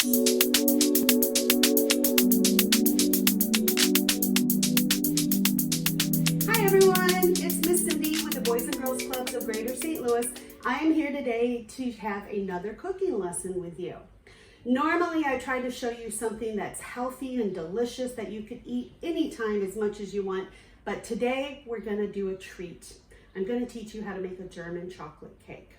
Hi everyone, it's Miss Cindy with the Boys and Girls Clubs of Greater St. Louis. I am here today to have another cooking lesson with you. Normally I try to show you something that's healthy and delicious that you could eat anytime as much as you want, but today we're going to do a treat. I'm going to teach you how to make a German chocolate cake.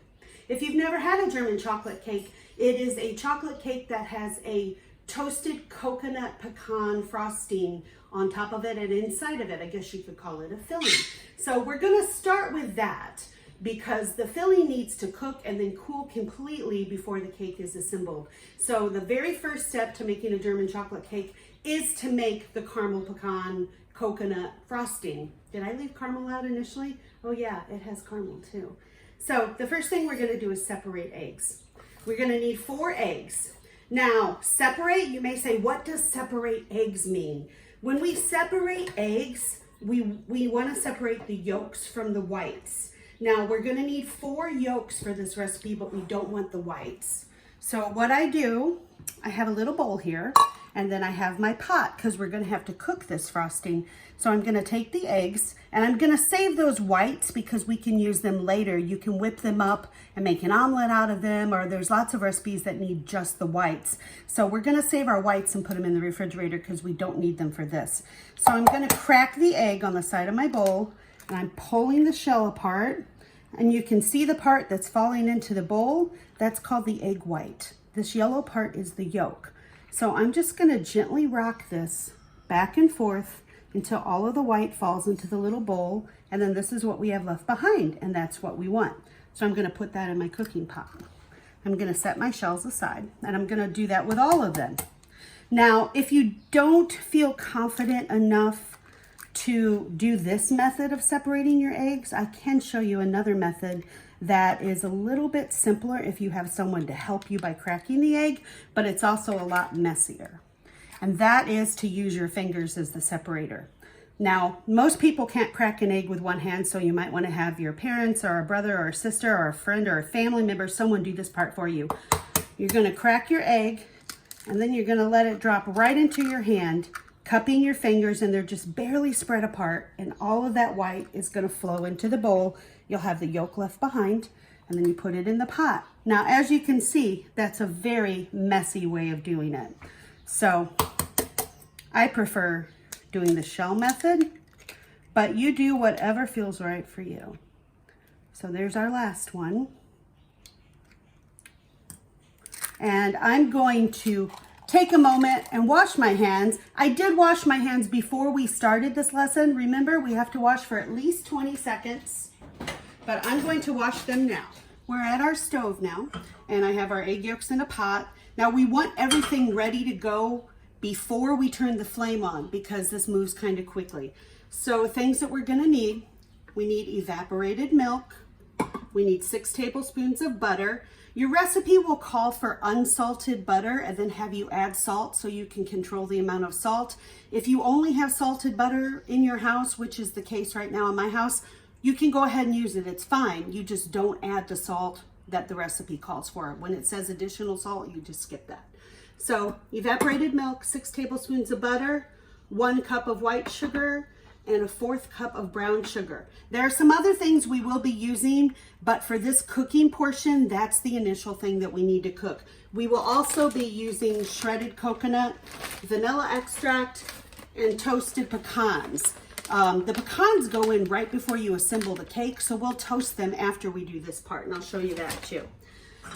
If you've never had a German chocolate cake, it is a chocolate cake that has a toasted coconut pecan frosting on top of it and inside of it. I guess you could call it a filling. So we're going to start with that because the filling needs to cook and then cool completely before the cake is assembled. So the very first step to making a German chocolate cake is to make the caramel pecan coconut frosting. Did I leave caramel out initially? Oh yeah, it has caramel too. So the first thing we're going to do is separate eggs. We're going to need 4 eggs. Now, separate, you may say, what does separate eggs mean? When we separate eggs, we want to separate the yolks from the whites. Now, we're going to need 4 yolks for this recipe, but we don't want the whites. So what I do, I have a little bowl here, and then I have my pot because we're going to have to cook this frosting. So I'm going to take the eggs and I'm going to save those whites because we can use them later. You can whip them up and make an omelet out of them, or there's lots of recipes that need just the whites. So we're going to save our whites and put them in the refrigerator because we don't need them for this. So I'm going to crack the egg on the side of my bowl and I'm pulling the shell apart, and you can see the part that's falling into the bowl. That's called the egg white. This yellow part is the yolk. So I'm just going to gently rock this back and forth until all of the white falls into the little bowl, and then this is what we have left behind, and that's what we want. So I'm going to put that in my cooking pot. I'm going to set my shells aside, and I'm going to do that with all of them. Now, if you don't feel confident enough to do this method of separating your eggs, I can show you another method that is a little bit simpler if you have someone to help you by cracking the egg, but it's also a lot messier. And that is to use your fingers as the separator. Now, most people can't crack an egg with one hand, so you might want to have your parents or a brother or a sister or a friend or a family member, someone do this part for you. You're going to crack your egg, and then you're going to let it drop right into your hand, cupping your fingers, and they're just barely spread apart, and all of that white is going to flow into the bowl. You'll have the yolk left behind, and then you put it in the pot. Now, as you can see, that's a very messy way of doing it. So I prefer doing the shell method, but you do whatever feels right for you. So there's our last one. And I'm going to take a moment and wash my hands. I did wash my hands before we started this lesson. Remember, we have to wash for at least 20 seconds, but I'm going to wash them now. We're at our stove now, and I have our egg yolks in a pot. Now we want everything ready to go before we turn the flame on because this moves kind of quickly. So things that we're going to need, we need evaporated milk. We need 6 tablespoons of butter. Your recipe will call for unsalted butter and then have you add salt so you can control the amount of salt. If you only have salted butter in your house, which is the case right now in my house, you can go ahead and use it. It's fine. You just don't add the salt that the recipe calls for. When it says additional salt, you just skip that. So evaporated milk, 6 tablespoons of butter, 1 cup of white sugar, and a 1/4 cup of brown sugar. There are some other things we will be using, but for this cooking portion, that's the initial thing that we need to cook. We will also be using shredded coconut, vanilla extract, and toasted pecans. The pecans go in right before you assemble the cake, so we'll toast them after we do this part, and I'll show you that too.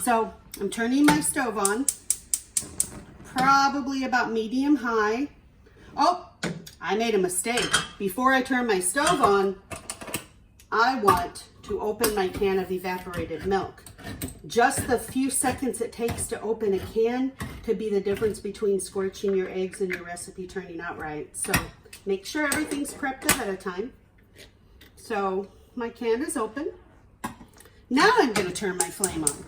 So I'm turning my stove on, probably about medium high. Oh, I made a mistake. Before I turn my stove on, I want to open my can of evaporated milk. Just the few seconds it takes to open a can could be the difference between scorching your eggs and your recipe turning out right. So make sure everything's prepped ahead of time. So my can is open. Now I'm going to turn my flame on,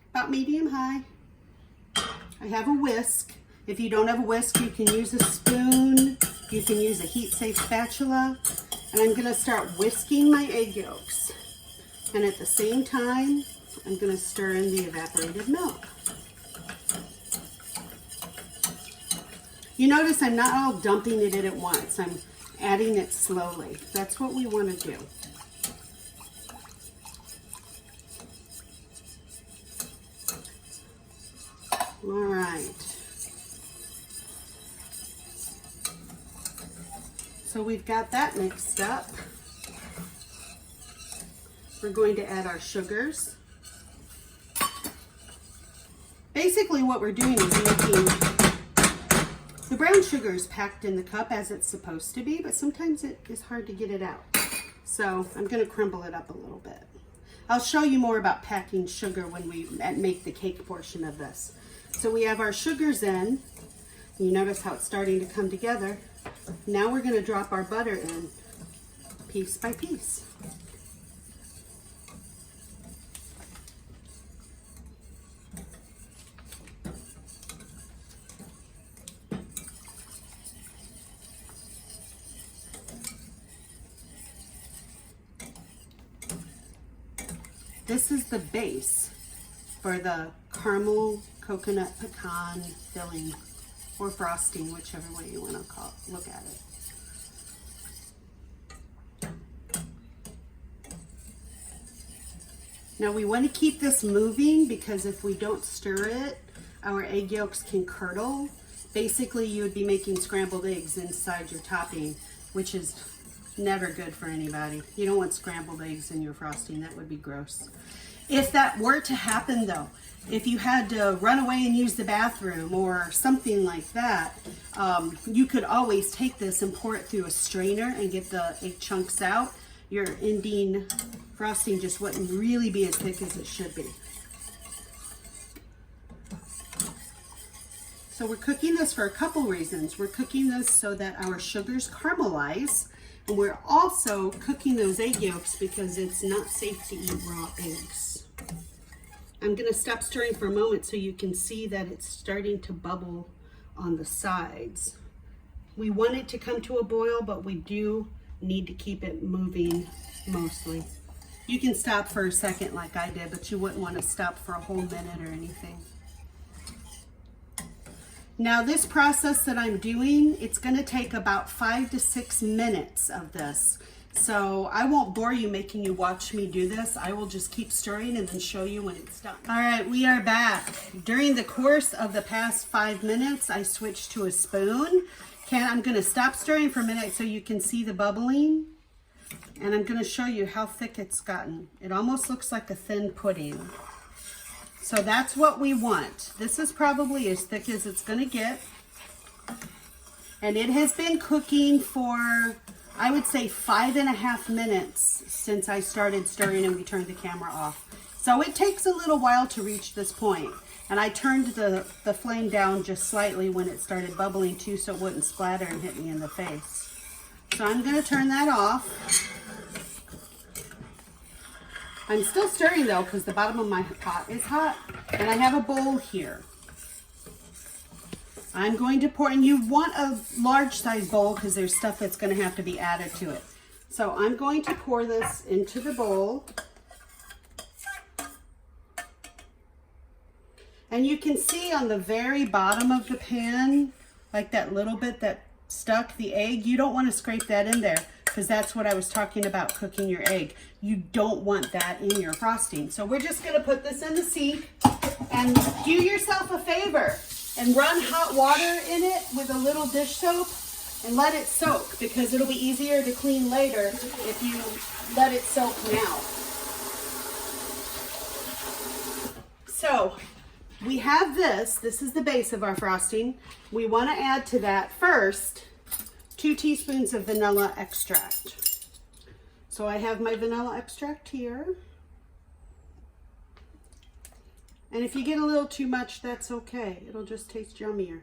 about medium high. I have a whisk. If you don't have a whisk, you can use a spoon. You can use a heat-safe spatula. And I'm going to start whisking my egg yolks. And at the same time, I'm going to stir in the evaporated milk. You notice I'm not all dumping it in at once. I'm adding it slowly. That's what we want to do. All right. So we've got that mixed up. We're going to add our sugars. Basically what we're doing is making, the brown sugar is packed in the cup as it's supposed to be, but sometimes it is hard to get it out. So I'm going to crumble it up a little bit. I'll show you more about packing sugar when we make the cake portion of this. So we have our sugars in. You notice how it's starting to come together. Now we're going to drop our butter in piece by piece. This is the base for the caramel coconut pecan filling or frosting, whichever way you want to look at it. Now we want to keep this moving because if we don't stir it, our egg yolks can curdle. Basically, you would be making scrambled eggs inside your topping, which is never good for anybody. You don't want scrambled eggs in your frosting. That would be gross. If that were to happen though, if you had to run away and use the bathroom or something like that, you could always take this and pour it through a strainer and get the egg chunks out. Your ending frosting just wouldn't really be as thick as it should be. So we're cooking this for a couple reasons. We're cooking this so that our sugars caramelize, and we're also cooking those egg yolks because it's not safe to eat raw eggs. I'm going to stop stirring for a moment so you can see that it's starting to bubble on the sides. We want it to come to a boil, but we do need to keep it moving mostly. You can stop for a second like I did, but you wouldn't want to stop for a whole minute or anything. Now this process that I'm doing, it's going to take about 5 to 6 minutes of this. So I won't bore you making you watch me do this. I will just keep stirring and then show you when it's done. All right, we are back. During the course of the past 5 minutes, I switched to a spoon. I'm going to stop stirring for a minute so you can see the bubbling. And I'm going to show you how thick it's gotten. It almost looks like a thin pudding. So that's what we want. This is probably as thick as it's going to get. And it has been cooking for, I would say, 5.5 minutes since I started stirring and we turned the camera off. So it takes a little while to reach this point. And I turned the flame down just slightly when it started bubbling too, so it wouldn't splatter and hit me in the face. So I'm going to turn that off. I'm still stirring though because the bottom of my pot is hot, and I have a bowl here. I'm going to pour, and you want a large size bowl because there's stuff that's going to have to be added to it. So I'm going to pour this into the bowl. And you can see on the very bottom of the pan, like that little bit that stuck, the egg, you don't want to scrape that in there because that's what I was talking about, cooking your egg. You don't want that in your frosting. So we're just going to put this in the sink and do yourself a favor and run hot water in it with a little dish soap and let it soak, because it'll be easier to clean later if you let it soak now. So we have this is the base of our frosting. We want to add to that first 2 teaspoons of vanilla extract. So I have my vanilla extract here. And if you get a little too much, that's okay. It'll just taste yummier.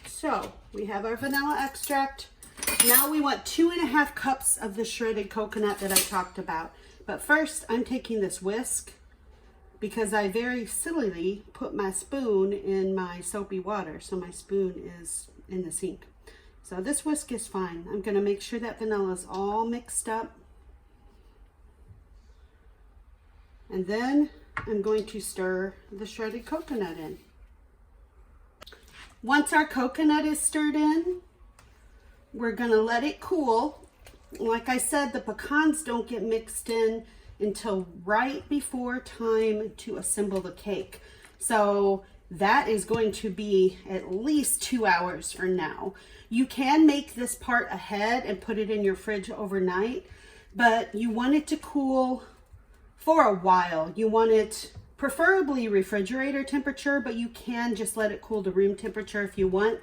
So we have our vanilla extract. Now we want 2.5 cups of the shredded coconut that I talked about. But first I'm taking this whisk because I very sillily put my spoon in my soapy water. So my spoon is in the sink. So this whisk is fine. I'm going to make sure that vanilla is all mixed up. And then I'm going to stir the shredded coconut in. Once our coconut is stirred in, we're gonna let it cool. Like I said, the pecans don't get mixed in until right before time to assemble the cake. So that is going to be at least 2 hours from now. You can make this part ahead and put it in your fridge overnight, but you want it to cool for a while. You want it preferably refrigerator temperature, but you can just let it cool to room temperature if you want.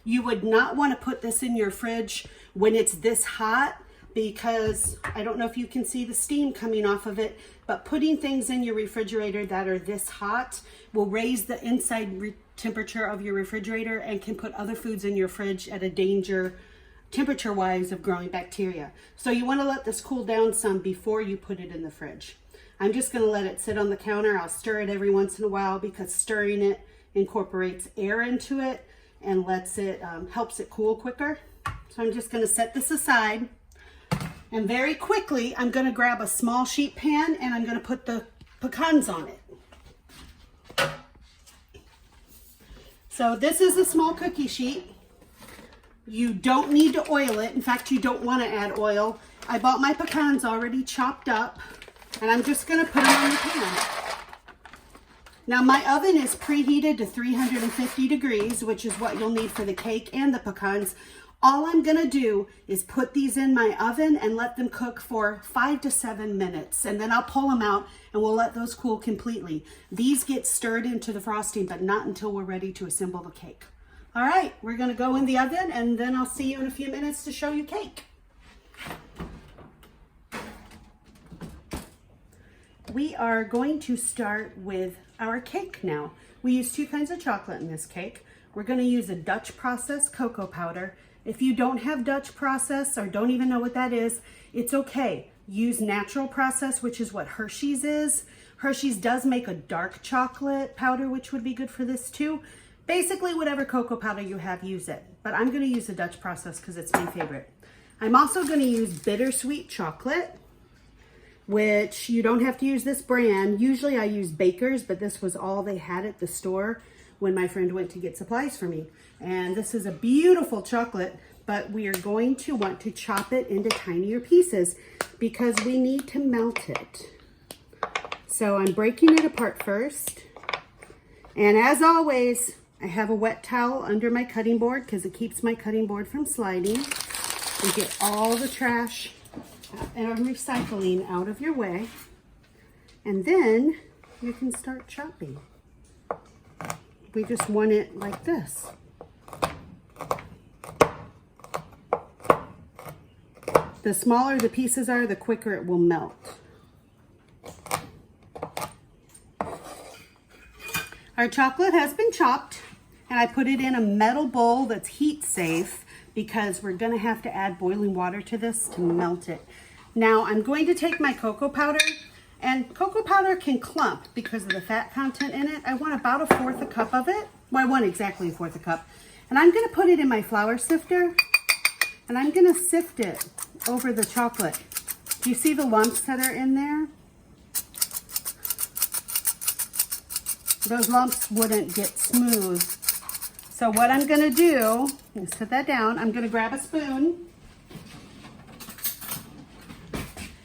You would not want to put this in your fridge when it's this hot, because I don't know if you can see the steam coming off of it, but putting things in your refrigerator that are this hot will raise the inside temperature of your refrigerator and can put other foods in your fridge at a danger temperature wise of growing bacteria. So you want to let this cool down some before you put it in the fridge. I'm just going to let it sit on the counter. I'll stir it every once in a while because stirring it incorporates air into it and lets it helps it cool quicker. So I'm just going to set this aside. And very quickly, I'm going to grab a small sheet pan and I'm going to put the pecans on it. So this is a small cookie sheet. You don't need to oil it. In fact, you don't want to add oil. I bought my pecans already chopped up and I'm just going to put them on the pan. Now my oven is preheated to 350 degrees, which is what you'll need for the cake and the pecans. All I'm gonna do is put these in my oven and let them cook for 5 to 7 minutes. And then I'll pull them out and we'll let those cool completely. These get stirred into the frosting, but not until we're ready to assemble the cake. All right, we're gonna go in the oven and then I'll see you in a few minutes to show you cake. We are going to start with our cake now. We use 2 kinds of chocolate in this cake. We're gonna use a Dutch process cocoa powder. If you don't have Dutch process or don't even know what that is, it's okay. Use natural process, which is what Hershey's is. Hershey's does make a dark chocolate powder, which would be good for this too. Basically, whatever cocoa powder you have, use it. But I'm gonna use the Dutch process because it's my favorite. I'm also gonna use bittersweet chocolate, which you don't have to use this brand. Usually I use Baker's, but this was all they had at the store when my friend went to get supplies for me. And this is a beautiful chocolate, but we are going to want to chop it into tinier pieces because we need to melt it. So I'm breaking it apart first. And as always, I have a wet towel under my cutting board because it keeps my cutting board from sliding. And get all the trash and recycling out of your way. And then you can start chopping. We just want it like this. The smaller the pieces are, the quicker it will melt. Our chocolate has been chopped and I put it in a metal bowl that's heat safe because we're gonna have to add boiling water to this to melt it. Now I'm going to take my cocoa powder, and cocoa powder can clump because of the fat content in it. I want about 1/4 cup of it. Well, I want exactly 1/4 cup. And I'm gonna put it in my flour sifter and I'm gonna sift it over the chocolate. Do you see the lumps that are in there? Those lumps wouldn't get smooth. So what I'm gonna do is set that down. I'm gonna grab a spoon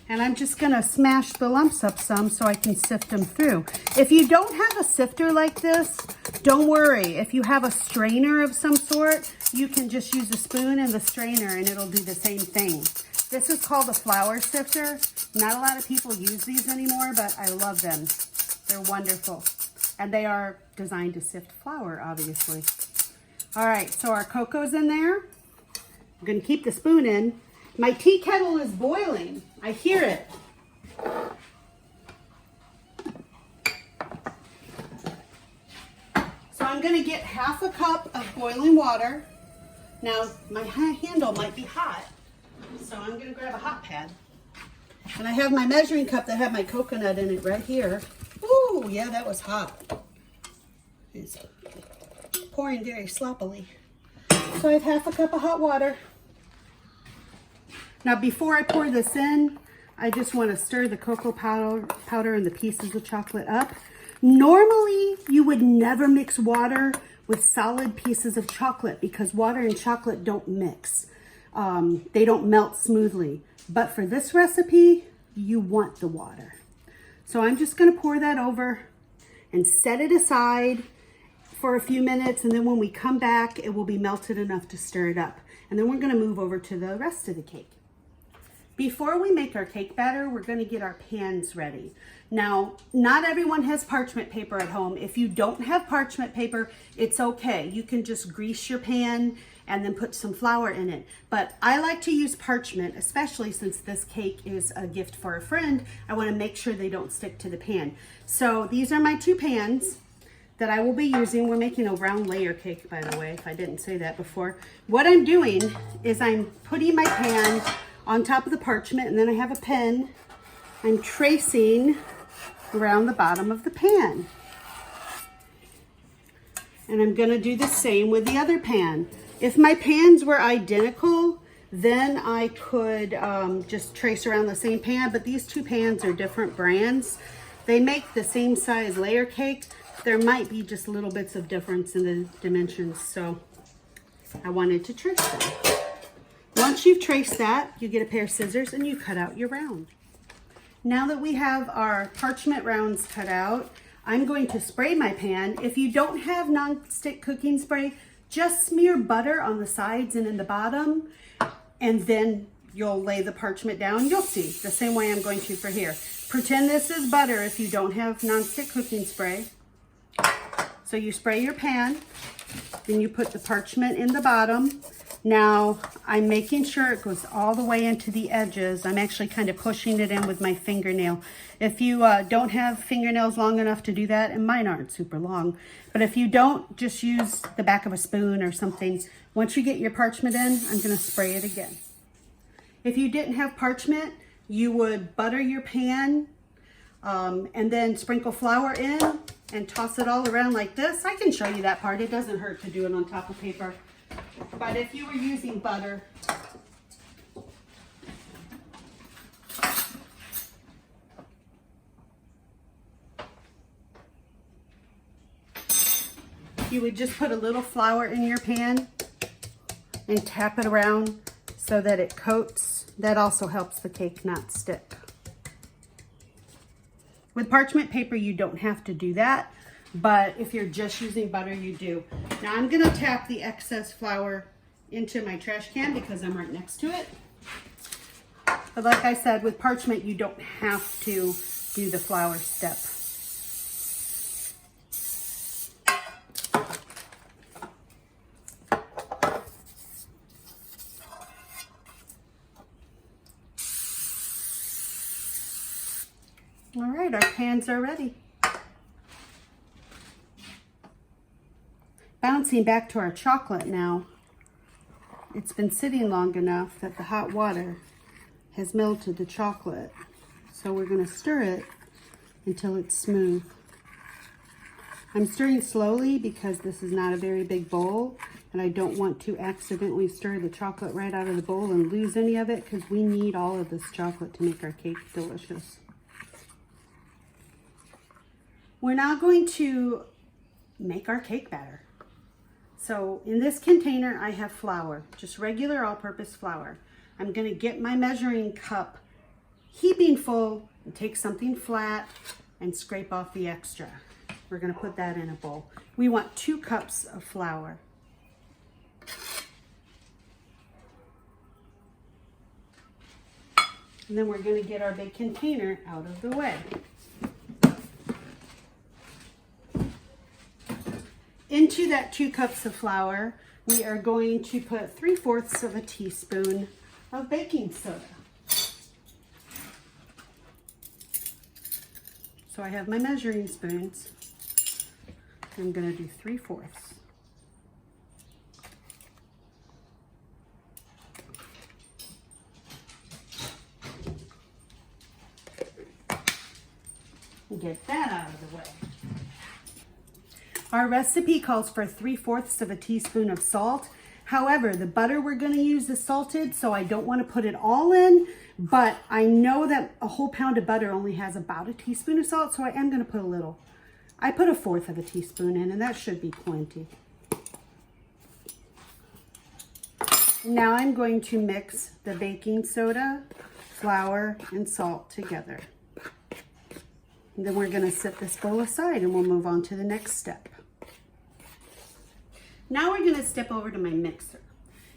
and I'm just gonna smash the lumps up some so I can sift them through. If you don't have a sifter like this, don't worry. If you have a strainer of some sort, you can just use a spoon and the strainer and it'll do the same thing. This is called a flour sifter. Not a lot of people use these anymore, but I love them. They're wonderful. And they are designed to sift flour, obviously. All right, so our cocoa's in there. I'm gonna keep the spoon in. My tea kettle is boiling. I hear it. So I'm gonna get 1/2 cup of boiling water. Now, my handle might be hot, so I'm gonna grab a hot pad. And I have my measuring cup that had my coconut in it right here. Ooh, yeah, that was hot. It's pouring very sloppily. So I have 1/2 cup of hot water. Now before I pour this in, I just want to stir the cocoa powder and the pieces of chocolate up. Normally, you would never mix water with solid pieces of chocolate because water and chocolate don't mix. They don't melt smoothly. But for this recipe, you want the water. So I'm just gonna pour that over and set it aside for a few minutes, and then when we come back, it will be melted enough to stir it up. And then we're gonna move over to the rest of the cake. Before we make our cake batter, we're gonna get our pans ready. Now, not everyone has parchment paper at home. If you don't have parchment paper, it's okay. You can just grease your pan and then put some flour in it. But I like to use parchment, especially since this cake is a gift for a friend. I wanna make sure they don't stick to the pan. So these are my two pans that I will be using. We're making a round layer cake, by the way, if I didn't say that before. What I'm doing is I'm putting my pan on top of the parchment, and then I have a pen. I'm tracing around the bottom of the pan. And I'm gonna do the same with the other pan. If my pans were identical, then I could just trace around the same pan, but these two pans are different brands. They make the same size layer cake. There might be just little bits of difference in the dimensions, so I wanted to trace them. Once you've traced that, you get a pair of scissors and you cut out your round. Now that we have our parchment rounds cut out, I'm going to spray my pan. If you don't have non-stick cooking spray, just smear butter on the sides and in the bottom, and then you'll lay the parchment down. You'll see, the same way I'm going to for here. Pretend this is butter if you don't have non-stick cooking spray. So you spray your pan, then you put the parchment in the bottom. Now, I'm making sure it goes all the way into the edges. I'm actually kind of pushing it in with my fingernail. If you don't have fingernails long enough to do that, and mine aren't super long, but if you don't, just use the back of a spoon or something. Once you get your parchment in, I'm gonna spray it again. If you didn't have parchment, you would butter your pan and then sprinkle flour in and toss it all around like this. I can show you that part. It doesn't hurt to do it on top of paper. But if you were using butter, you would just put a little flour in your pan and tap it around so that it coats. That also helps the cake not stick. With parchment paper, you don't have to do that, but if you're just using butter, you do. Now I'm gonna tap the excess flour into my trash can because I'm right next to it. But like I said, with parchment, you don't have to do the flour step. All right, our pans are ready. Bouncing back to our chocolate now. It's been sitting long enough that the hot water has melted the chocolate. So we're going to stir it until it's smooth. I'm stirring slowly because this is not a very big bowl, and I don't want to accidentally stir the chocolate right out of the bowl and lose any of it, because we need all of this chocolate to make our cake delicious. We're now going to make our cake batter. So in this container, I have flour, just regular all-purpose flour. I'm gonna get my measuring cup heaping full and take something flat and scrape off the extra. We're gonna put that in a bowl. We want 2 cups of flour. And then we're gonna get our big container out of the way. Into that 2 cups of flour, we are going to put 3/4 of a teaspoon of baking soda. So I have my measuring spoons. I'm going to do 3/4. Get that out of the way. Our recipe calls for 3/4 of a teaspoon of salt. However, the butter we're going to use is salted, so I don't want to put it all in, but I know that a whole pound of butter only has about a teaspoon of salt, so I am going to put a little. I put 1/4 of a teaspoon in, and that should be plenty. Now I'm going to mix the baking soda, flour, and salt together. And then we're going to set this bowl aside and we'll move on to the next step. Now we're going to step over to my mixer.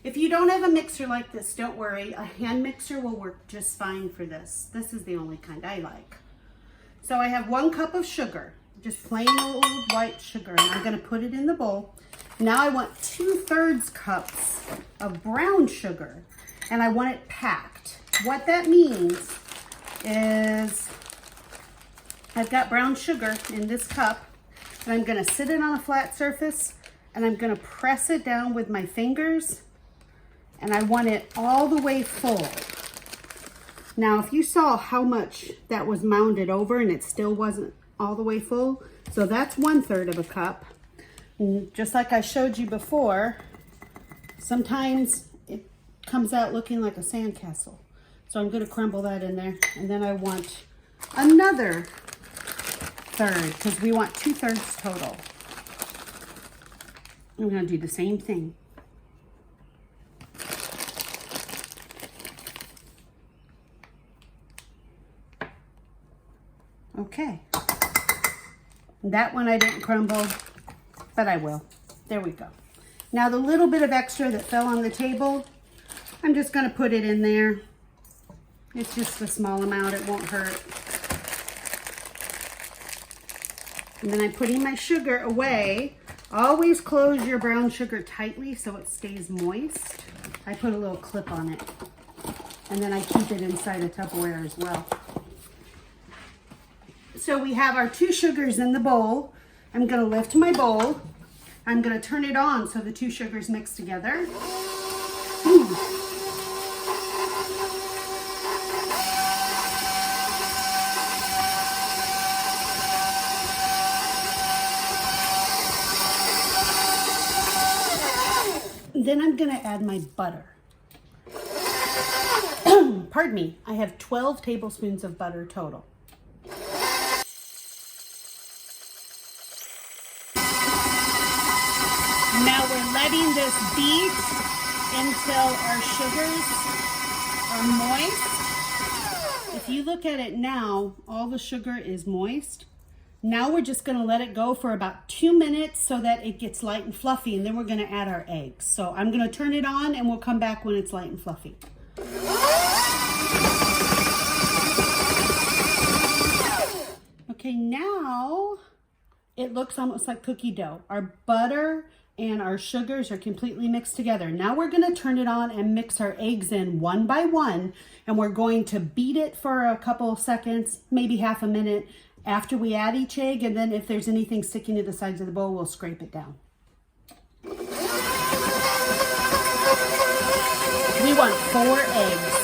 If you don't have a mixer like this, don't worry. A hand mixer will work just fine for this. This is the only kind I like. So I have 1 cup of sugar, just plain old white sugar, and I'm going to put it in the bowl. Now I want 2/3 cups of brown sugar, and I want it packed. What that means is I've got brown sugar in this cup, and I'm going to sit it on a flat surface, and I'm going to press it down with my fingers, and I want it all the way full. Now, if you saw how much that was mounded over and it still wasn't all the way full, so that's 1/3 of a cup. And just like I showed you before, sometimes it comes out looking like a sandcastle. So I'm going to crumble that in there, and then I want another third because we want 2/3 total. I'm going to do the same thing. Okay. That one I didn't crumble, but I will. There we go. Now the little bit of extra that fell on the table, I'm just going to put it in there. It's just a small amount, it won't hurt. And then I'm putting my sugar away. Always close your brown sugar tightly so it stays moist. I put a little clip on it. And then I keep it inside a Tupperware as well. So we have our 2 sugars in the bowl. I'm going to lift my bowl. I'm going to turn it on so the 2 sugars mix together. Then I'm going to add my butter. Pardon me, I have 12 tablespoons of butter total. Now we're letting this beat until our sugars are moist. If you look at it now, all the sugar is moist. Now we're just going to let it go for about 2 minutes so that it gets light and fluffy, and then we're going to add our eggs. So I'm going to turn it on and we'll come back when it's light and fluffy. Okay, now it looks almost like cookie dough. Our butter and our sugars are completely mixed together. Now we're going to turn it on and mix our eggs in one by one, and we're going to beat it for a couple of seconds, maybe half a minute after we add each egg, and then if there's anything sticking to the sides of the bowl, we'll scrape it down. We want 4 eggs.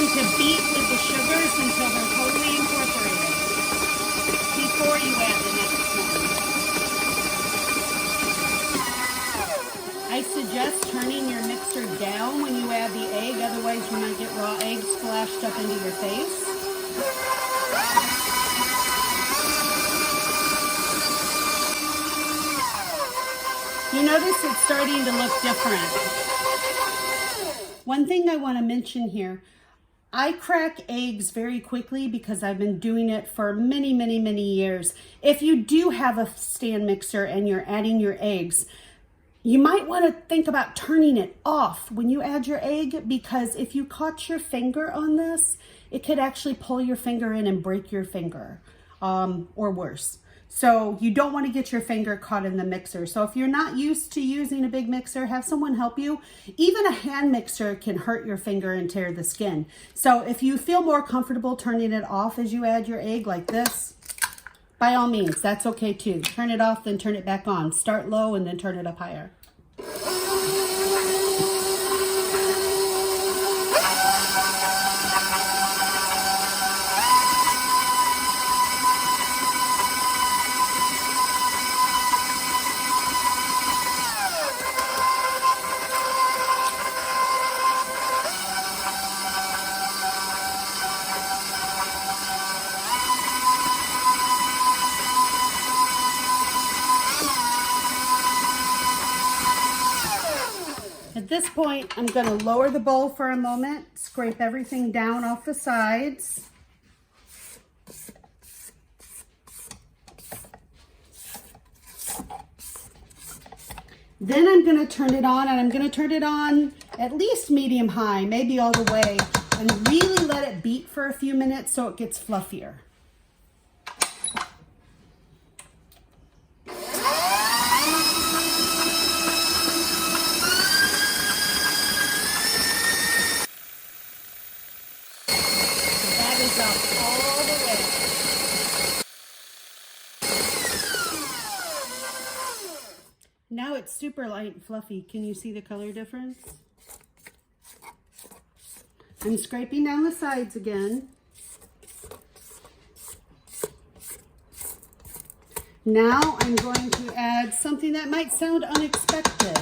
To beat with the sugars until they're totally incorporated before you add the next one. I suggest turning your mixer down when you add the egg, otherwise you might get raw eggs splashed up into your face. You notice it's starting to look different. One thing I want to mention here, I crack eggs very quickly because I've been doing it for many, many, many years. If you do have a stand mixer and you're adding your eggs, you might want to think about turning it off when you add your egg, because if you caught your finger on this, it could actually pull your finger in and break your finger, or worse. So you don't want to get your finger caught in the mixer. So if you're not used to using a big mixer, have someone help you. Even a hand mixer can hurt your finger and tear the skin. So if you feel more comfortable turning it off as you add your egg like this, by all means, that's okay too. Turn it off, then turn it back on. Start low and then turn it up higher. At this point, I'm going to lower the bowl for a moment, scrape everything down off the sides. Then I'm going to turn it on, and I'm going to turn it on at least medium high, maybe all the way, and really let it beat for a few minutes so it gets fluffier. That is up all the way. Now it's super light and fluffy. Can you see the color difference? I'm scraping down the sides again. Now I'm going to add something that might sound unexpected.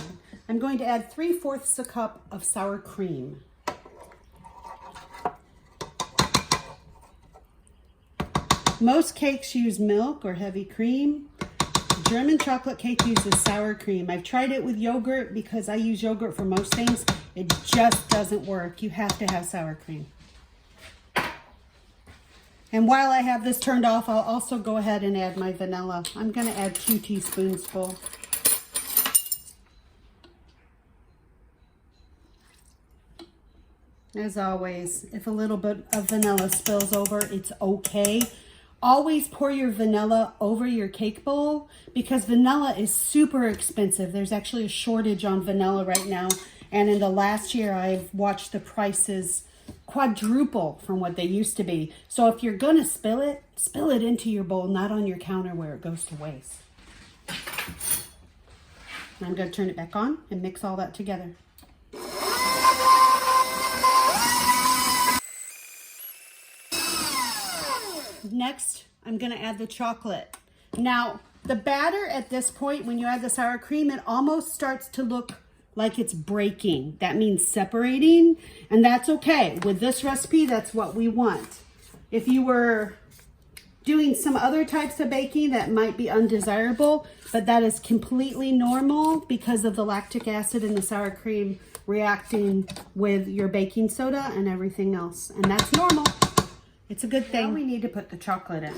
I'm going to add 3/4 a cup of sour cream. Most cakes use milk or heavy cream. German chocolate cake uses sour cream. I've tried it with yogurt because I use yogurt for most things. It just doesn't work. You have to have sour cream. And while I have this turned off, I'll also go ahead and add my vanilla. I'm going to add 2 teaspoonsful. As always, if a little bit of vanilla spills over, it's okay. Always pour your vanilla over your cake bowl because vanilla is super expensive. There's actually a shortage on vanilla right now. And in the last year, I've watched the prices quadruple from what they used to be. So if you're going to spill it into your bowl, not on your counter where it goes to waste. And I'm going to turn it back on and mix all that together. Next, I'm going to add the chocolate. Now, the batter at this point, when you add the sour cream, it almost starts to look like it's breaking. That means separating, and that's okay. With this recipe, that's what we want. If you were doing some other types of baking, that might be undesirable, but that is completely normal because of the lactic acid in the sour cream reacting with your baking soda and everything else, and that's normal. It's a good thing. Now we need to put the chocolate in.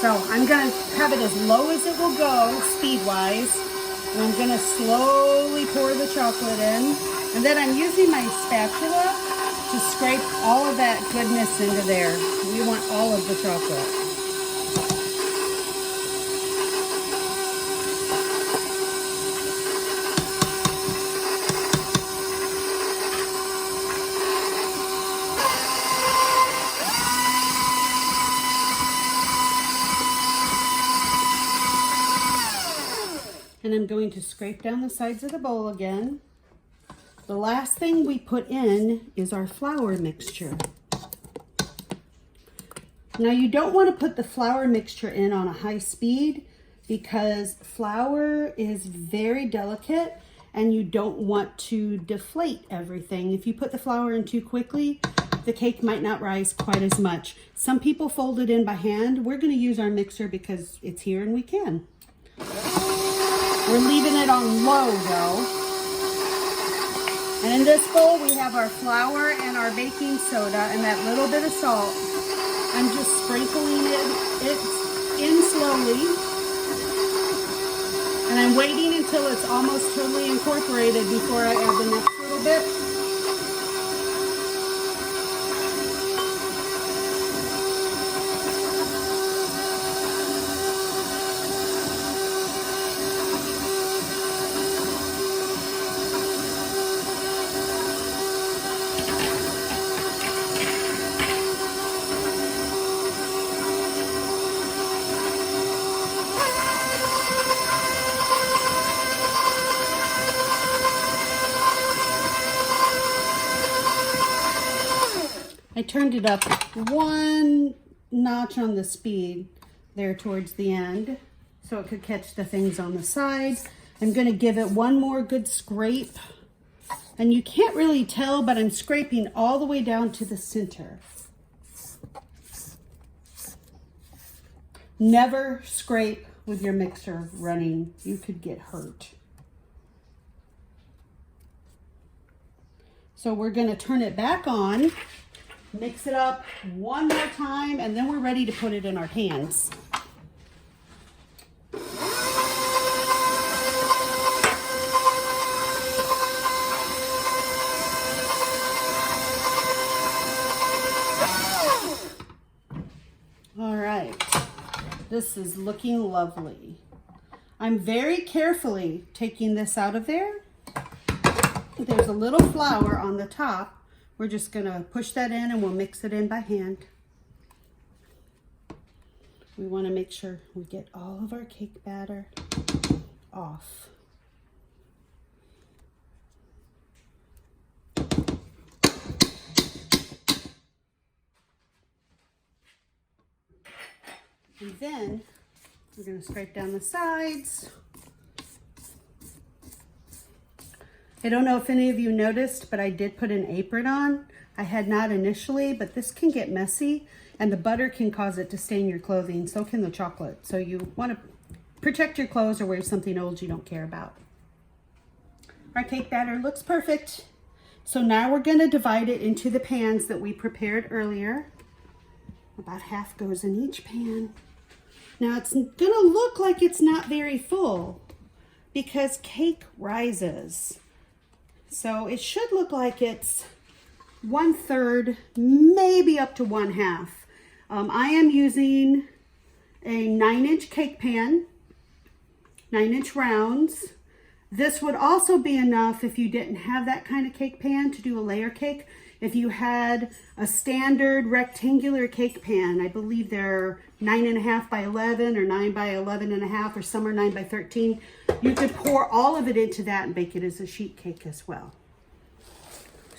So I'm going to have it as low as it will go, speed-wise. And I'm going to slowly pour the chocolate in. And then I'm using my spatula to scrape all of that goodness into there. We want all of the chocolate. And I'm going to scrape down the sides of the bowl again. The last thing we put in is our flour mixture. Now you don't want to put the flour mixture in on a high speed because flour is very delicate and you don't want to deflate everything. If you put the flour in too quickly, the cake might not rise quite as much. Some people fold it in by hand. We're going to use our mixer because it's here and we can. We're leaving it on low though. And in this bowl we have our flour and our baking soda and that little bit of salt. I'm just sprinkling it in slowly. And I'm waiting until it's almost totally incorporated before I add the next little bit. I turned it up 1 notch on the speed there towards the end so it could catch the things on the sides. I'm going to give it one more good scrape. And you can't really tell, but I'm scraping all the way down to the center. Never scrape with your mixer running. You could get hurt. So we're gonna turn it back on, mix it up one more time, and then we're ready to put it in our pans. All right, this is looking lovely. I'm very carefully taking this out of there. There's a little flour on the top. We're just gonna push that in and we'll mix it in by hand. We wanna make sure we get all of our cake batter off. And then we're gonna scrape down the sides. I don't know if any of you noticed, but I did put an apron on. I had not initially, but this can get messy and the butter can cause it to stain your clothing. So can the chocolate. So you want to protect your clothes or wear something old you don't care about. Our cake batter looks perfect. So now we're going to divide it into the pans that we prepared earlier. About half goes in each pan. Now it's going to look like it's not very full because cake rises. So it should look like it's 1/3, maybe up to 1/2. I am using a 9-inch cake pan, 9-inch rounds. This would also be enough if you didn't have that kind of cake pan to do a layer cake. If you had a standard rectangular cake pan, I believe they're 9.5 by 11 or 9 by 11.5 or some are 9 by 13. You could pour all of it into that and bake it as a sheet cake as well.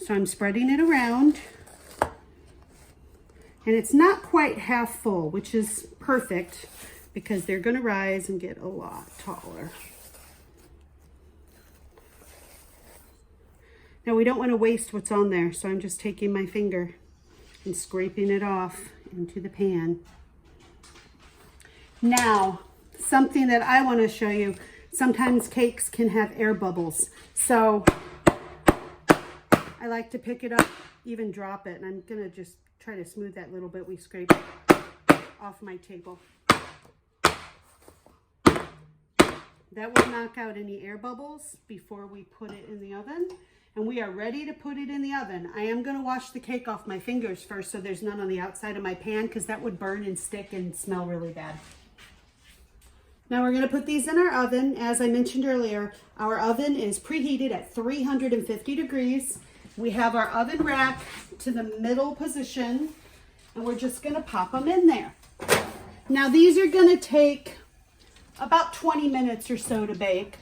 So I'm spreading it around. And it's not quite half full, which is perfect because they're going to rise and get a lot taller. Now we don't want to waste what's on there, so I'm just taking my finger and scraping it off into the pan. Now, something that I want to show you, sometimes cakes can have air bubbles. So I like to pick it up, even drop it, and I'm going to just try to smooth that little bit we scraped off my table. That will knock out any air bubbles before we put it in the oven. And we are ready to put it in the oven. I am going to wash the cake off my fingers first so there's none on the outside of my pan because that would burn and stick and smell really bad. Now we're going to put these in our oven. As I mentioned earlier, our oven is preheated at 350 degrees. We have our oven rack to the middle position and we're just going to pop them in there. Now these are going to take about 20 minutes or so to bake.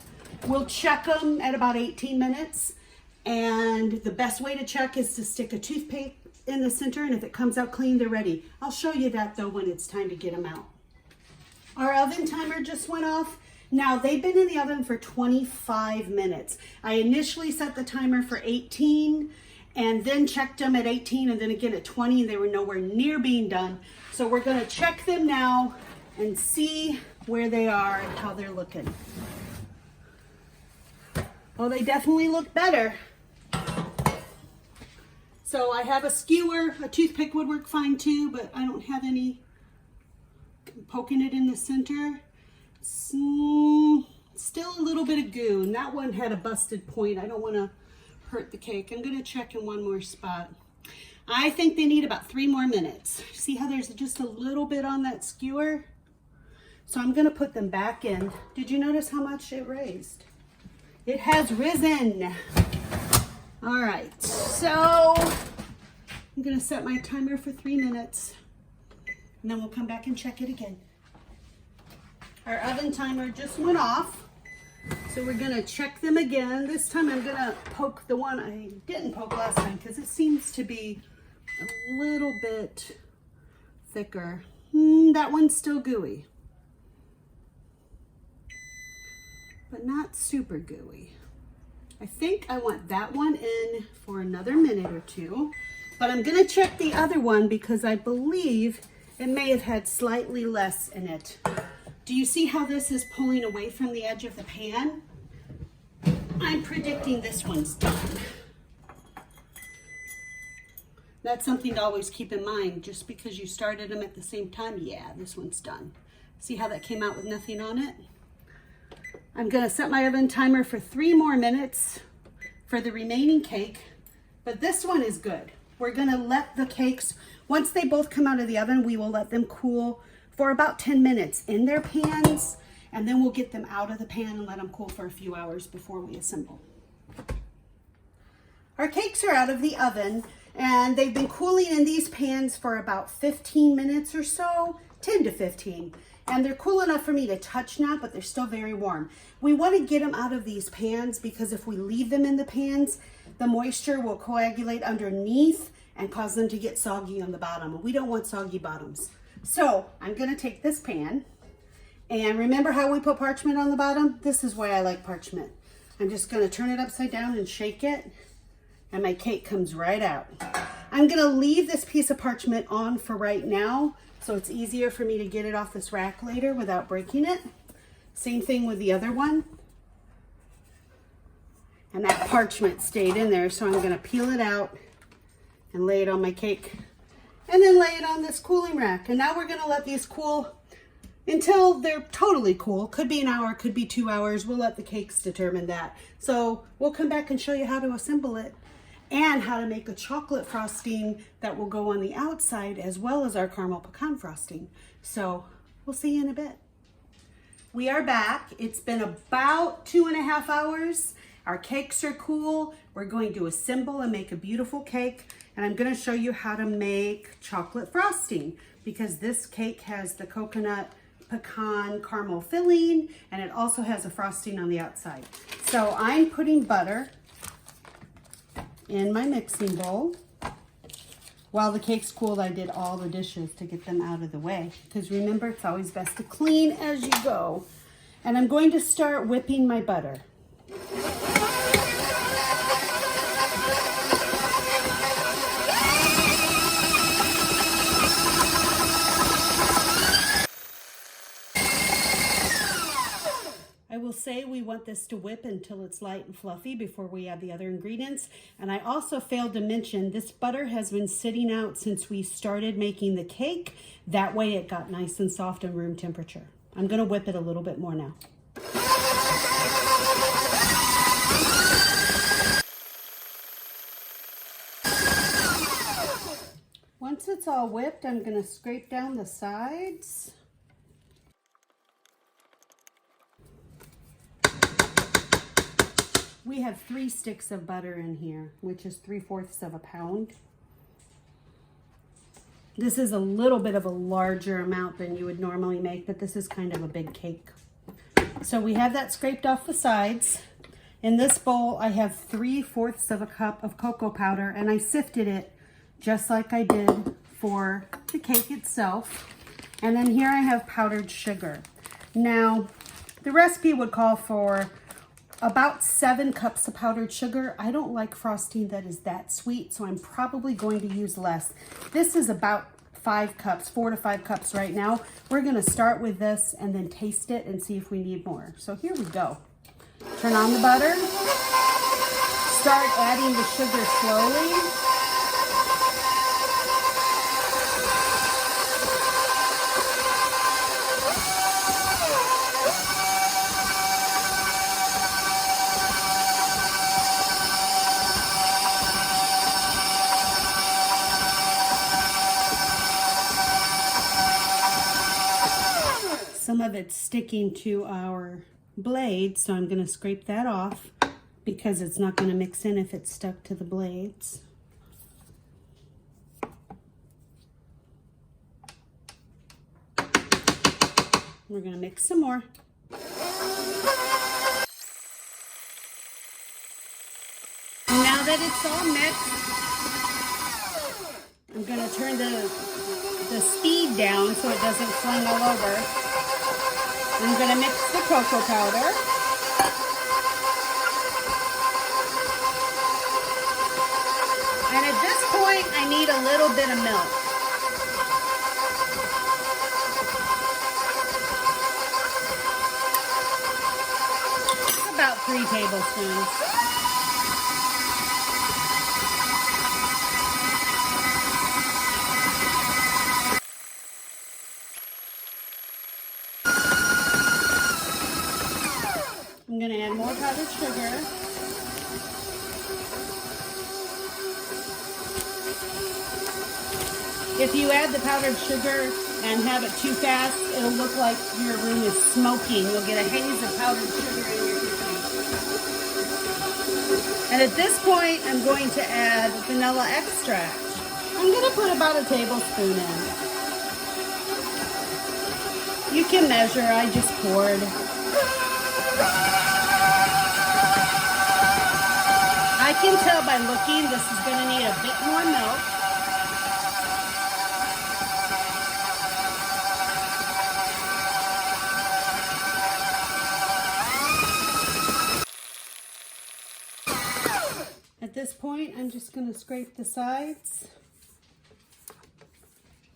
We'll check them at about 18 minutes. And the best way to check is to stick a toothpick in the center, and if it comes out clean, they're ready. I'll show you that though when it's time to get them out. Our oven timer just went off. Now they've been in the oven for 25 minutes. I initially set the timer for 18 and then checked them at 18 and then again at 20 and they were nowhere near being done. So we're gonna check them now and see where they are and how they're looking. Well, they definitely look better. So I have a skewer, a toothpick would work fine too, but I don't have any. I'm poking it in the center. Still a little bit of goo, and that one had a busted point. I don't want to hurt the cake. I'm going to check in one more spot. I think they need about 3 more minutes. See how there's just a little bit on that skewer? So I'm going to put them back in. Did you notice how much it raised? It has risen. All right, so I'm gonna set my timer for 3 minutes and then we'll come back and check it again. Our oven timer just went off. So we're gonna check them again. This time I'm gonna poke the one I didn't poke last time because it seems to be a little bit thicker. That one's still gooey, but not super gooey. I think I want that one in for another minute or 2, but I'm gonna check the other one because I believe it may have had slightly less in it. Do you see how this is pulling away from the edge of the pan? I'm predicting this one's done. That's something to always keep in mind. Just because you started them at the same time, yeah, this one's done. See how that came out with nothing on it? I'm gonna set my oven timer for 3 more minutes for the remaining cake, but this one is good. We're gonna let the cakes, once they both come out of the oven, we will let them cool for about 10 minutes in their pans, and then we'll get them out of the pan and let them cool for a few hours before we assemble. Our cakes are out of the oven, and they've been cooling in these pans for about 15 minutes or so, 10 to 15. And they're cool enough for me to touch now, but they're still very warm. We want to get them out of these pans because if we leave them in the pans, the moisture will coagulate underneath and cause them to get soggy on the bottom. We don't want soggy bottoms. So I'm going to take this pan, and remember how we put parchment on the bottom? This is why I like parchment. I'm just going to turn it upside down and shake it, and my cake comes right out. I'm going to leave this piece of parchment on for right now, so it's easier for me to get it off this rack later without breaking it. Same thing with the other one. And that parchment stayed in there, so I'm going to peel it out and lay it on my cake. And then lay it on this cooling rack. And now we're going to let these cool until they're totally cool. Could be an hour, could be 2 hours. We'll let the cakes determine that. So we'll come back and show you how to assemble it, and how to make a chocolate frosting that will go on the outside, as well as our caramel pecan frosting. So we'll see you in a bit. We are back. It's been about 2.5 hours. Our cakes are cool. We're going to assemble and make a beautiful cake. And I'm going to show you how to make chocolate frosting, because this cake has the coconut pecan caramel filling, and it also has a frosting on the outside. So I'm putting butter in my mixing bowl. While the cake's cooled, I did all the dishes to get them out of the way, because remember, it's always best to clean as you go. And I'm going to start whipping my butter. I will say we want this to whip until it's light and fluffy before we add the other ingredients. And I also failed to mention, this butter has been sitting out since we started making the cake. That way it got nice and soft and room temperature. I'm going to whip it a little bit more now. Once it's all whipped, I'm going to scrape down the sides. We have 3 sticks of butter in here, which is 3/4 of a pound. This is a little bit of a larger amount than you would normally make, but this is kind of a big cake. So we have that scraped off the sides. In this bowl, I have 3/4 of a cup of cocoa powder, and I sifted it just like I did for the cake itself. And then here I have powdered sugar. Now, the recipe would call for about 7 cups of powdered sugar. I don't like frosting that is that sweet, so I'm probably going to use less. This is about 5 cups, 4 to 5 cups right now. We're gonna start with this and then taste it and see if we need more. So here we go. Turn on the butter. Start adding the sugar slowly. Some of it's sticking to our blade, so I'm going to scrape that off because it's not going to mix in if it's stuck to the blades. We're going to mix some more. Now that it's all mixed, I'm going to turn the speed down so it doesn't fling all over. I'm going to mix the cocoa powder. And at this point, I need a little bit of milk. About 3 tablespoons. If you add the powdered sugar and have it too fast, it'll look like your room is smoking. You'll get a haze of powdered sugar in your cookie. And at this point, I'm going to add vanilla extract. I'm going to put about a tablespoon in. You can measure, I just poured. I can tell by looking this is going to need a bit more milk. At this point, I'm just going to scrape the sides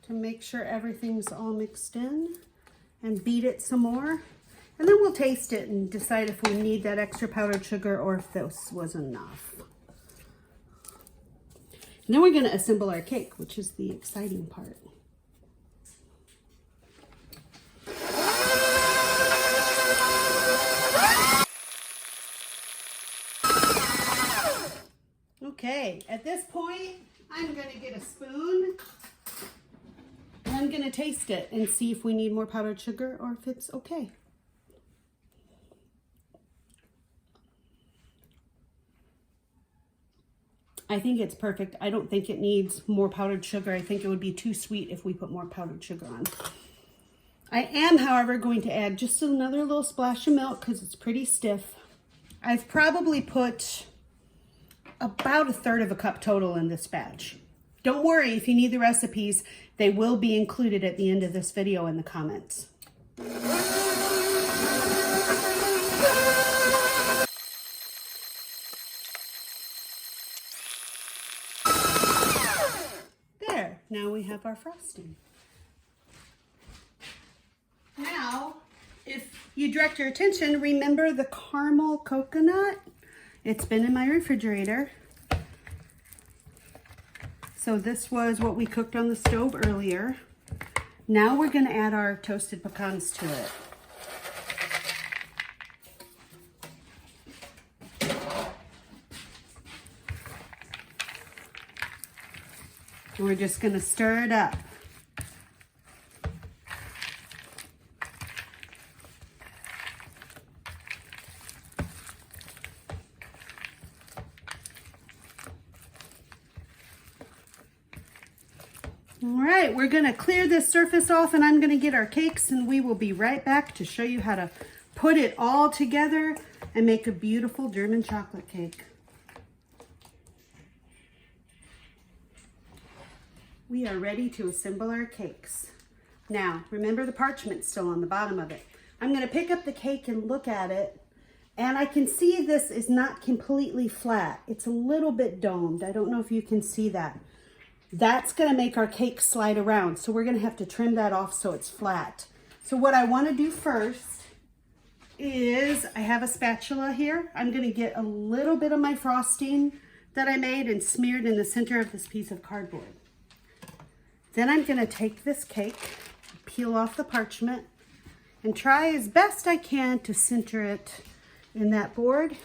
to make sure everything's all mixed in and beat it some more. And then we'll taste it and decide if we need that extra powdered sugar or if this was enough. And then we're going to assemble our cake, which is the exciting part. Okay, at this point, I'm going to get a spoon and I'm going to taste it and see if we need more powdered sugar or if it's okay. I think it's perfect. I don't think it needs more powdered sugar. I think it would be too sweet if we put more powdered sugar on. I am, however, going to add just another little splash of milk because it's pretty stiff. I've probably put about 1/3 of a cup total in this batch. Don't worry, if you need the recipes, they will be included at the end of this video in the comments. There, now we have our frosting. Now, if you direct your attention, remember the caramel coconut? It's been in my refrigerator. So this was what we cooked on the stove earlier. Now we're going to add our toasted pecans to it. And we're just going to stir it up. All right, we're going to clear this surface off and I'm going to get our cakes and we will be right back to show you how to put it all together and make a beautiful German chocolate cake. We are ready to assemble our cakes. Now, remember the parchment's still on the bottom of it. I'm going to pick up the cake and look at it, and I can see this is not completely flat. It's a little bit domed. I don't know if you can see that. That's going to make our cake slide around, so we're going to have to trim that off so it's flat. So what I want to do first is, I have a spatula here. I'm going to get a little bit of my frosting that I made and smeared in the center of this piece of cardboard. Then I'm going to take this cake, peel off the parchment, and try as best I can to center it in that board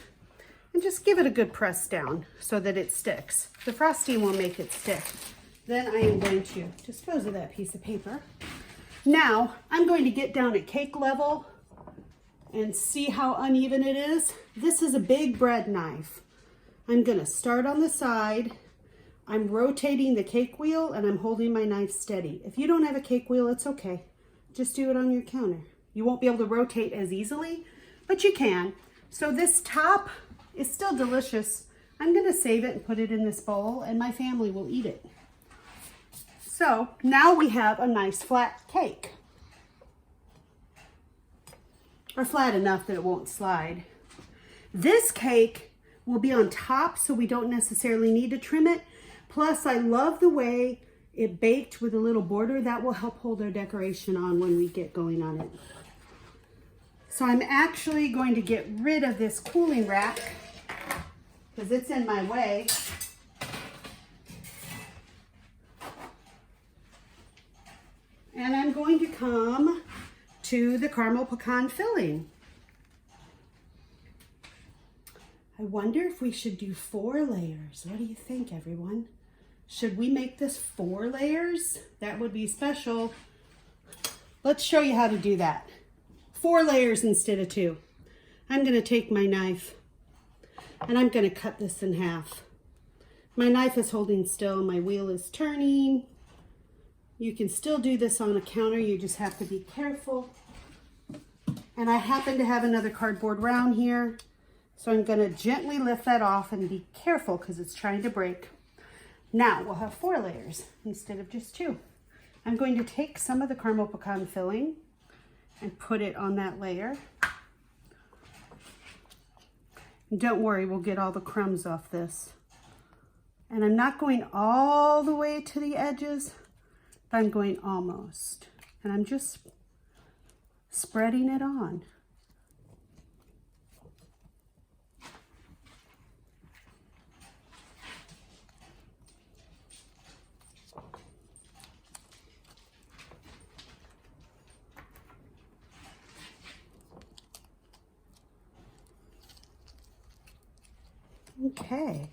and just give it a good press down so that it sticks. The frosting will make it stick. Then I am going to dispose of that piece of paper. Now I'm going to get down at cake level and see how uneven it is. This is a big bread knife. I'm going to start on the side. I'm rotating the cake wheel and I'm holding my knife steady. If you don't have a cake wheel, it's okay. Just do it on your counter. You won't be able to rotate as easily, but you can. So this top is still delicious. I'm going to save it and put it in this bowl and my family will eat it. So now we have a nice flat cake. Or flat enough that it won't slide. This cake will be on top so we don't necessarily need to trim it. Plus, I love the way it baked with a little border. That will help hold our decoration on when we get going on it. So I'm actually going to get rid of this cooling rack because it's in my way. And I'm going to come to the caramel pecan filling. I wonder if we should do 4 layers. What do you think, everyone? Should we make this 4 layers? That would be special. Let's show you how to do that. 4 layers instead of 2. I'm going to take my knife and I'm going to cut this in half. My knife is holding still, my wheel is turning. You can still do this on a counter, you just have to be careful. And I happen to have another cardboard round here, so I'm going to gently lift that off and be careful because it's trying to break. Now we'll have 4 layers instead of just 2. I'm going to take some of the caramel pecan filling and put it on that layer. And don't worry, we'll get all the crumbs off this. And I'm not going all the way to the edges, but I'm going almost. And I'm just spreading it on. Okay.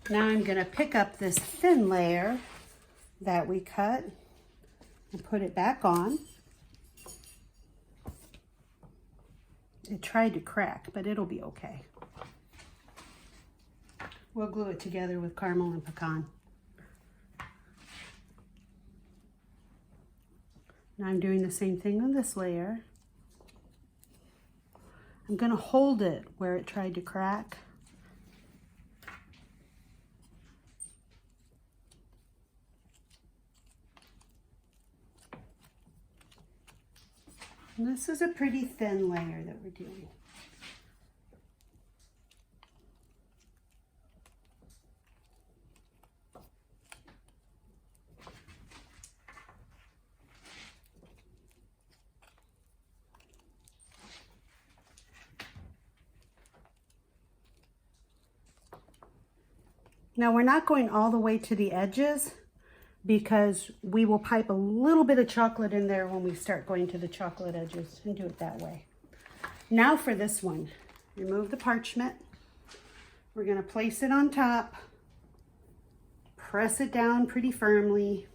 Now I'm going to pick up this thin layer that we cut and put it back on. It tried to crack, but it'll be okay. We'll glue it together with caramel and pecan. Now I'm doing the same thing on this layer. I'm going to hold it where it tried to crack. And this is a pretty thin layer that we're doing. Now we're not going all the way to the edges because we will pipe a little bit of chocolate in there when we start going to the chocolate edges, and do it that way. Now for this one, remove the parchment. We're going to place it on top, press it down pretty firmly,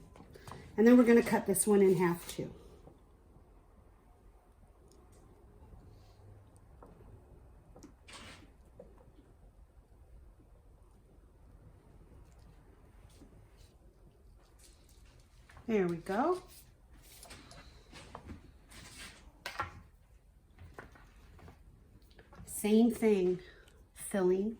and then we're going to cut this one in half too. There we go. Same thing, filling.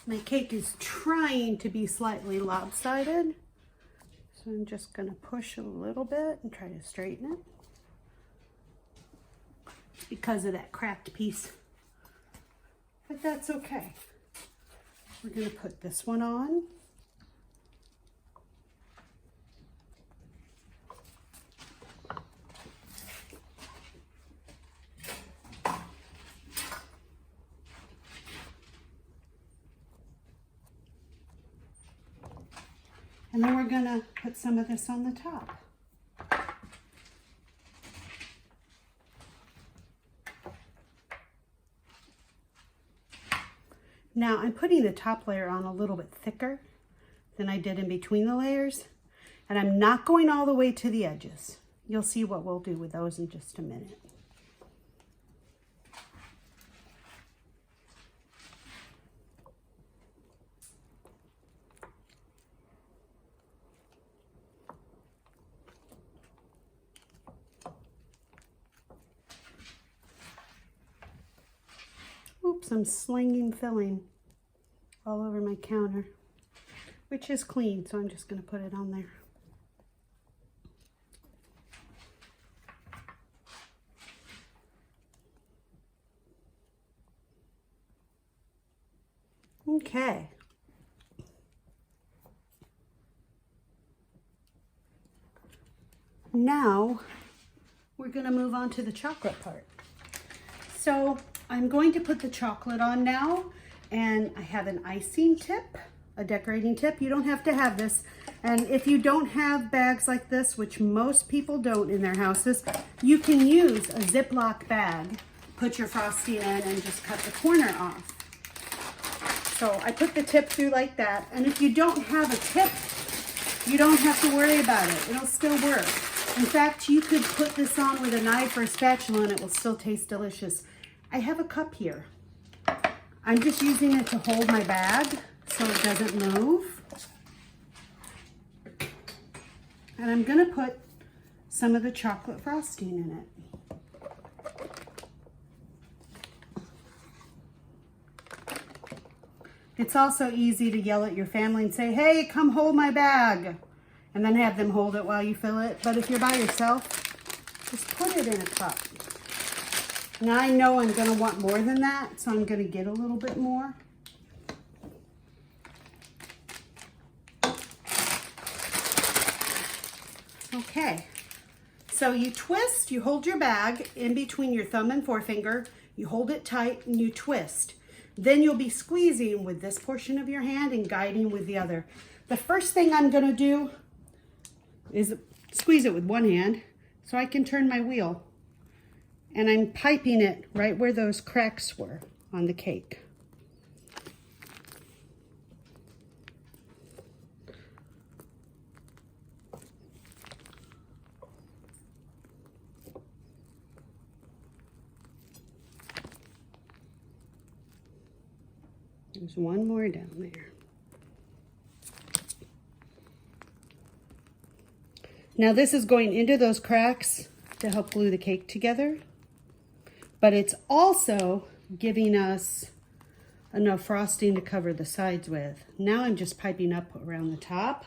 My cake is trying to be slightly lopsided, so I'm just going to push a little bit and try to straighten it because of that cracked piece, but that's okay. We're going to put this one on. And then we're going to put some of this on the top. Now I'm putting the top layer on a little bit thicker than I did in between the layers, and I'm not going all the way to the edges. You'll see what we'll do with those in just a minute. some slinging filling all over my counter, which is clean, so I'm just going to put it on there. Okay. Now we're going to move on to the chocolate part. So I'm going to put the chocolate on now, and I have an icing tip, a decorating tip. You don't have to have this. And if you don't have bags like this, which most people don't in their houses, you can use a Ziploc bag, put your frosting in, and just cut the corner off. So I put the tip through like that. And if you don't have a tip, you don't have to worry about it. It'll still work. In fact, you could put this on with a knife or a spatula and it will still taste delicious. I have a cup here. I'm just using it to hold my bag so it doesn't move. And I'm gonna put some of the chocolate frosting in it. It's also easy to yell at your family and say, hey, come hold my bag, and then have them hold it while you fill it. But if you're by yourself, just put it in a cup. Now I know I'm gonna want more than that, so I'm gonna get a little bit more. Okay, so you twist, you hold your bag in between your thumb and forefinger, you hold it tight and you twist. Then you'll be squeezing with this portion of your hand and guiding with the other. The first thing I'm gonna do is squeeze it with one hand so I can turn my wheel. And I'm piping it right where those cracks were on the cake. There's one more down there. Now this is going into those cracks to help glue the cake together, but it's also giving us enough frosting to cover the sides with. Now I'm just piping up around the top,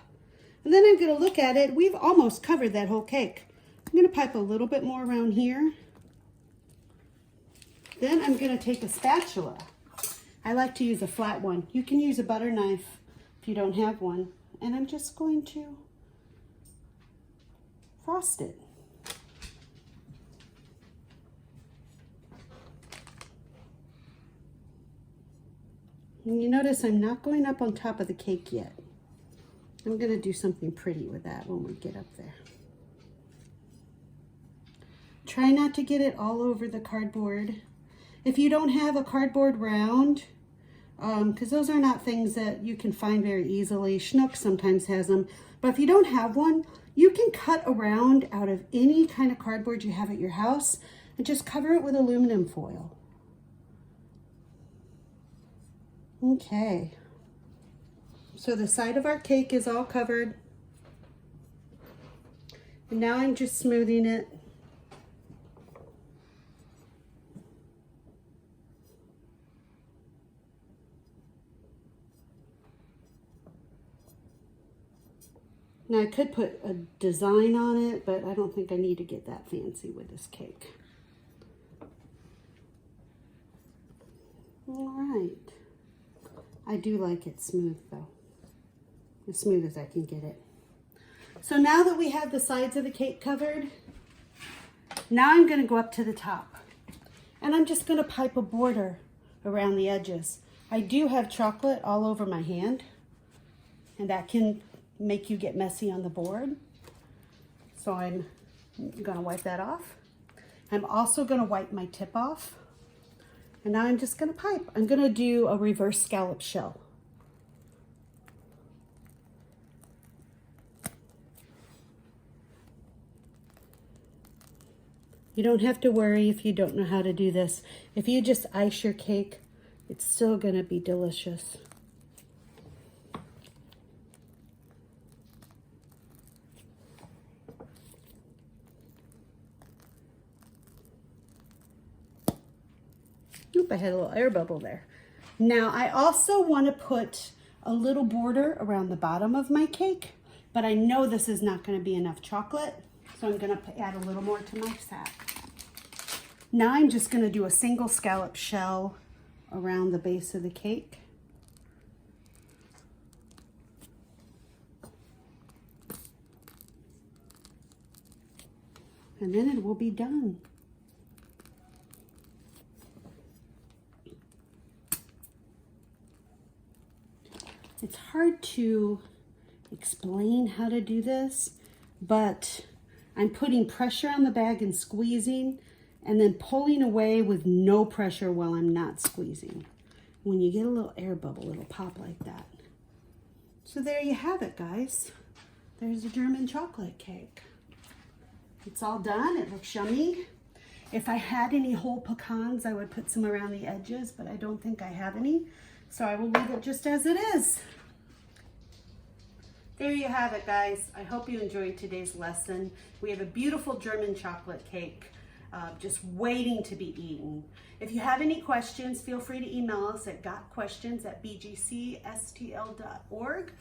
and then I'm gonna look at it. We've almost covered that whole cake. I'm gonna pipe a little bit more around here. Then I'm gonna take a spatula. I like to use a flat one. You can use a butter knife if you don't have one. And I'm just going to frost it. And you notice I'm not going up on top of the cake yet. I'm gonna do something pretty with that when we get up there. Try not to get it all over the cardboard. If you don't have a cardboard round, because those are not things that you can find very easily. Schnucks sometimes has them. But if you don't have one, you can cut a round out of any kind of cardboard you have at your house and just cover it with aluminum foil. Okay. So the side of our cake is all covered. And now I'm just smoothing it. Now I could put a design on it, but I don't think I need to get that fancy with this cake. All right. I do like it smooth though. As smooth as I can get it. So now that we have the sides of the cake covered, now I'm gonna go up to the top. And I'm just gonna pipe a border around the edges. I do have chocolate all over my hand, and that can make you get messy on the board. So I'm gonna wipe that off. I'm also gonna wipe my tip off. And now I'm just gonna pipe. I'm gonna do a reverse scallop shell. You don't have to worry if you don't know how to do this. If you just ice your cake, it's still gonna be delicious. Oop, I had a little air bubble there. Now I also want to put a little border around the bottom of my cake, but I know this is not going to be enough chocolate, so I'm going to add a little more to my sack. Now I'm just going to do a single scallop shell around the base of the cake. And then it will be done. It's hard to explain how to do this, but I'm putting pressure on the bag and squeezing, and then pulling away with no pressure while I'm not squeezing. When you get a little air bubble, it'll pop like that. So there you have it, guys. There's a German chocolate cake. It's all done. It looks yummy. If I had any whole pecans, I would put some around the edges, but I don't think I have any. So I will leave it just as it is. There you have it, guys. I hope you enjoyed today's lesson. We have a beautiful German chocolate cake just waiting to be eaten. If you have any questions, feel free to email us at gotquestions@bgcstl.org.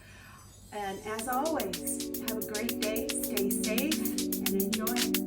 And as always, have a great day, stay safe, and enjoy.